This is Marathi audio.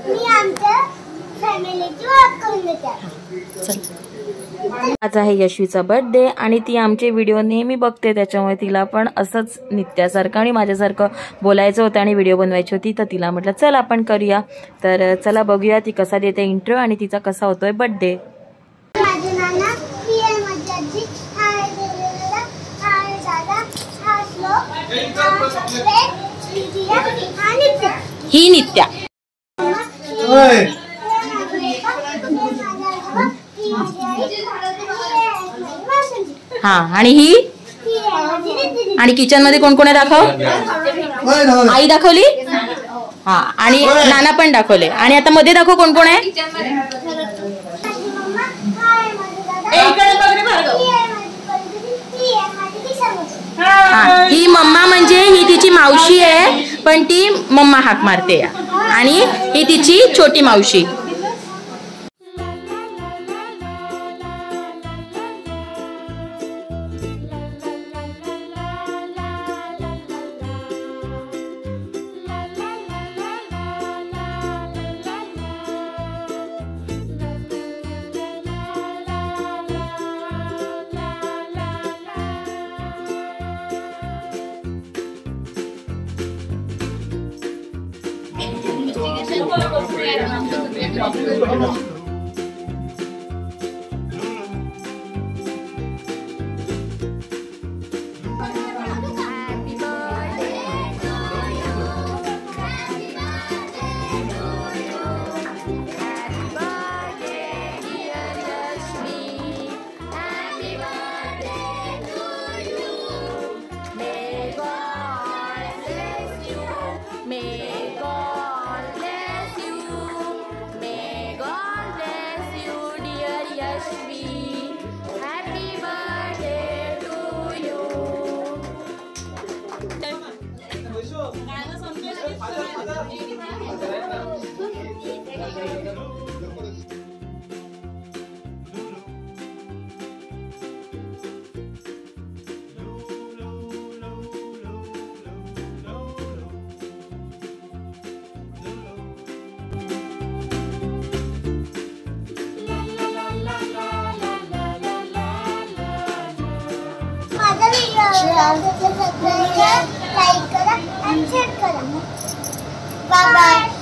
मी आमच्या फॅमिलीची ओळख करून देते. आज आहे यशवीचा बर्थडे आणि ती आमचे व्हिडिओ नेहमी बघते, त्याच्यामुळे तिला पण असंच नित्यासारखं आणि माझ्यासारखं बोलायचं होतं आणि व्हिडिओ बनवायची होती. तर तिला म्हटलं चल आपण करूया. तर चला बघूया ती कसा देते इंट्रो आणि तिचा कसा होतोय बर्थडे. माझे नाना ही आहे माझी आजी, हाय देवला, हाय दादा, हाय श्लोक, ही नित्या. हा आणि ही आणि किचन मध्ये कोण कोण आहे दाखव. आई दाखवली. हा आणि नाना पण दाखवले. आणि आता मध्ये दाखव कोण कोण आहे. ही मम्मा म्हणजे ही तिची मावशी आहे, पण ती मम्मा हाक मारते. आणि ही तिची छोटी मावशी. लाईक करा आणि शेअर करा. Bye bye.